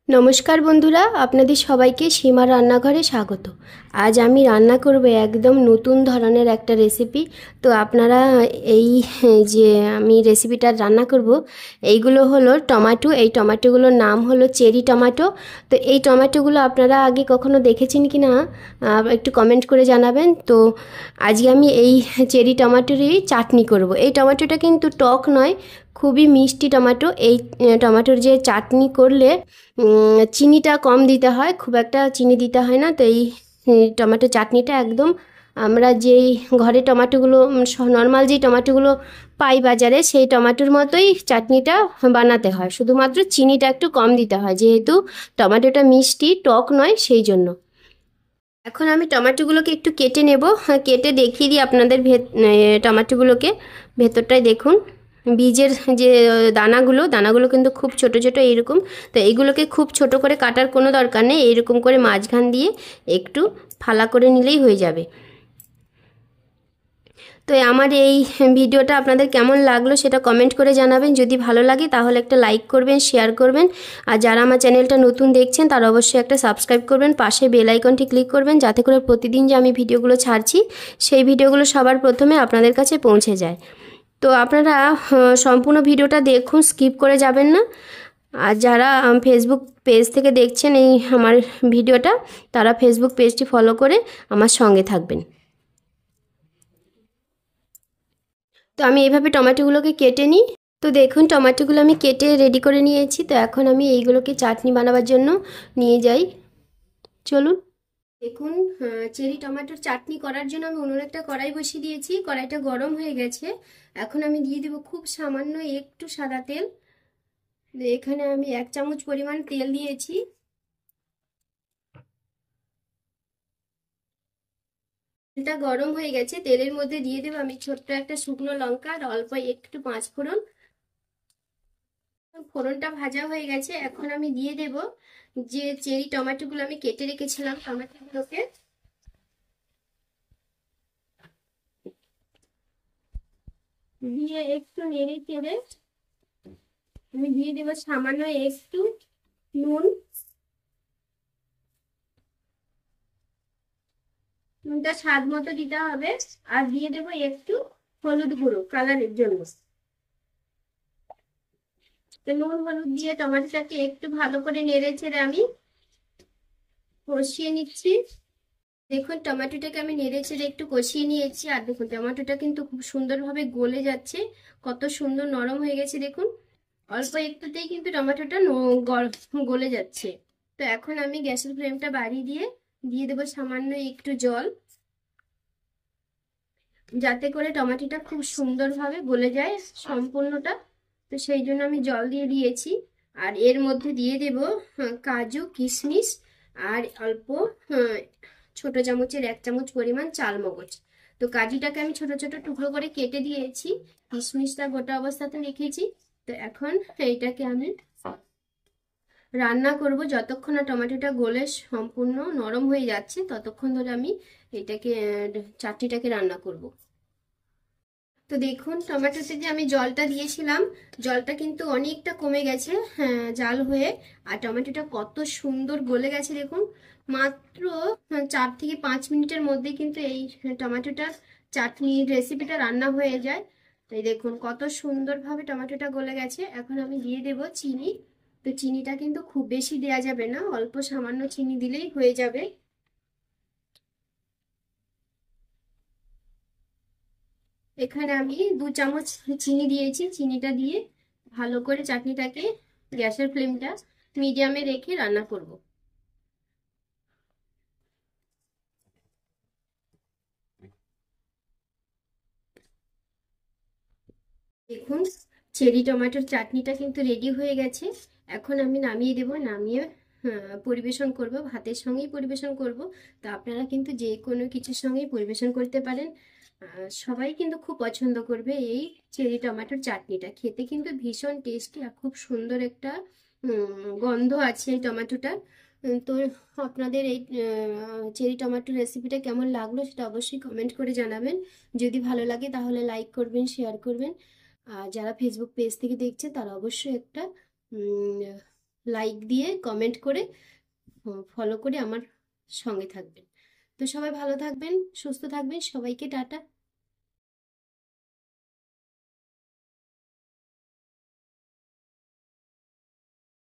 নমস্কার বন্ধুরা, আপনাদের সবাইকে সীমার রান্নাঘরে স্বাগত। আজ আমি রান্না করব একদম নতুন ধরনের একটা রেসিপি। তো আপনারা এই যে আমি রেসিপিটা রান্না করব, এইগুলো হলো টমেটো। এই টমেটোগুলোর নাম হলো চেরি টমেটো। তো এই টমেটোগুলো আপনারা আগে কখনো দেখেছেন কি না একটু কমেন্ট করে জানাবেন। তো আজকে আমি এই চেরি টমেটোরই চাটনি করব। এই টমেটোটা কিন্তু টক নয়, খুবই মিষ্টি টমেটো। এই টমেটোর যে চাটনি করলে চিনিটা কম দিতে হয়, খুব একটা চিনি দিতে হয় না। তো এই টমেটো চাটনিটা একদম আমরা যেই ঘরে টমেটোগুলো নর্মাল যেই টমেটোগুলো পাই বাজারে, সেই টমেটোর মতোই চাটনিটা বানাতে হয়, শুধুমাত্র চিনিটা একটু কম দিতে হয়, যেহেতু টমেটোটা মিষ্টি, টক নয়, সেই জন্য। এখন আমি টমেটোগুলোকে একটু কেটে নেব। কেটে দেখিয়ে দিই আপনাদের টমেটোগুলোকে। ভেতরটায় দেখুন, বীজের যে দানাগুলো কিন্তু খুব ছোট ছোট এইরকম। তো এইগুলোকে খুব ছোট করে কাটার কোনো দরকার নেই, এইরকম করে মাঝখান দিয়ে একটু ফালা করে নিলেই হয়ে যাবে। তো আমার এই ভিডিওটা আপনাদের কেমন লাগলো সেটা কমেন্ট করে জানাবেন। যদি ভালো লাগে তাহলে একটা লাইক করবেন, শেয়ার করবেন। আর যারা আমার চ্যানেলটা নতুন দেখছেন তারা অবশ্যই একটা সাবস্ক্রাইব করবেন, পাশে বেল আইকনটি ক্লিক করবেন, যাতে করে প্রতিদিন যে আমি ভিডিওগুলো ছাড়ছি সেই ভিডিওগুলো সবার প্রথমে আপনাদের কাছে পৌঁছে যায়। তো আপনারা সম্পূর্ণ ভিডিওটা দেখুন, স্কিপ করে যাবেন না। আর যারা ফেসবুক পেজ থেকে দেখছেন এই আমার ভিডিওটা, তারা ফেসবুক পেজটি ফলো করে আমার সঙ্গে থাকবেন। তো আমি এইভাবে টমেটোগুলোকে কেটে নিই। তো দেখুন, টমেটোগুলো আমি কেটে রেডি করে নিয়েছি। তো এখন আমি এইগুলোকে চাটনি বানাবার জন্য নিয়ে যাই, চলুন। দেখুন, চেরি টমেটোর চাটনি করার জন্য আমি উনুনে একটা কড়াই বসিয়ে দিয়েছি। কড়াইটা গরম হয়ে গেছে। এখন আমি দিয়ে দেবো খুব সামান্য একটু সাদা তেল। এখানে আমি 1 চামচ পরিমাণ তেল দিয়েছি। তেলটা গরম হয়ে গেছে, তেলের মধ্যে দিয়ে দেবো আমি ছোট্ট একটা শুকনো লঙ্কা আর অল্প একটু 5 ফোড়ন। ফোড়নটা ভাজা হয়ে গেছে, এখন আমি দিয়ে দেব যে চেরি টমেটোগুলো আমি কেটে রেখেছিলাম, টমেটোগুলোকে দিয়ে একটু নেড়ে চেড়ে আমি দিয়ে দেবো সামান্য একটু নুন। নুনটা স্বাদ মতো দিতে হবে। আর দিয়ে দেবো একটু হলুদ গুঁড়ো কালারের জন্য। তো নুন হলুদ দিয়ে টমেটোটাকে একটু ভালো করে নেড়ে চেড়ে আমি কষিয়ে নিচ্ছি। দেখুন, টমেটোটাকে আমি নেড়ে চেড়ে একটু কষিয়ে নিয়েছি। আর দেখুন, টমেটোটা কিন্তু খুব সুন্দরভাবে গলে যাচ্ছে, কত সুন্দর নরম হয়ে গেছে দেখুন। অল্প একটুতেই কিন্তু টমেটোটা গলে যাচ্ছে। তো এখন আমি গ্যাসের ফ্লেমটা বাড়িয়ে দিয়ে দেবো সামান্য একটু জল, যাতে করে টমেটোটা খুব সুন্দরভাবে গলে যায় সম্পূর্ণটা। তো সেই জন্য আমি জল দিয়ে দিয়েছি। আর এর মধ্যে দিয়ে দেব কাজু কিশমিশ আর অল্প ছোট চামচের 1 চামচ পরিমাণ চালমগজ। তো কাজুটাকে আমি ছোট ছোট টুকরো করে কেটে দিয়েছি, কিশমিশটা গোটা অবস্থাতে রেখেছি। তো এখন এইটাকে আমি রান্না করব যতক্ষণ না টমেটোটা গলে সম্পূর্ণ নরম হয়ে যাচ্ছে, ততক্ষণ ধরে আমি এটাকে চাটনিটাকে রান্না করব। তো দেখুন, টমেটোতে যে আমি জলটা দিয়েছিলাম, জলটা কিন্তু অনেকটা কমে গেছে হ্যাঁ জাল হয়ে। আর টমেটোটা কত সুন্দর গলে গেছে দেখুন। মাত্র 4 থেকে 5 মিনিটের মধ্যে কিন্তু এই টমেটোটার চাটনির রেসিপিটা রান্না হয়ে যায়। তাই দেখুন কত সুন্দরভাবে টমেটোটা গলে গেছে। এখন আমি দিয়ে দেব চিনি। তো চিনিটা কিন্তু খুব বেশি দেওয়া যাবে না, অল্প সামান্য চিনি দিলেই হয়ে যাবে। এখানে আমি 2 চামচ চিনি দিয়েছি। চিনিটা দিয়ে ভালো করে চাটনিটাকে গ্যাসের ফ্লেমটা মিডিয়ামে রেখে রান্না করব। দেখুন, চেরি টমেটোর চাটনিটা কিন্তু রেডি হয়ে গেছে। এখন আমি নামিয়ে দেব। নামিয়ে পরিবেশন করব, ভাতের সঙ্গেই পরিবেশন করব। তো আপনারা কিন্তু যে কোনো কিছুর সঙ্গেই পরিবেশন করতে পারেন। সবাই কিন্তু খুব পছন্দ করবে এই চেরি টমেটোর চাটনিটা। খেতে কিন্তু ভীষণ টেস্টি আর খুব সুন্দর একটা গন্ধ আছে এই টমেটোটার। তো আপনাদের এই চেরি টমেটোর রেসিপিটা কেমন লাগলো সেটা অবশ্যই কমেন্ট করে জানাবেন। যদি ভালো লাগে তাহলে লাইক করবেন, শেয়ার করবেন। আর যারা ফেসবুক পেজ থেকে দেখছে তারা অবশ্যই একটা লাইক দিয়ে কমেন্ট করে ফলো করে আমার সঙ্গে থাকবেন। তো সবাই ভালো থাকবেন, সুস্থ থাকবেন, সবাইকে টাটা।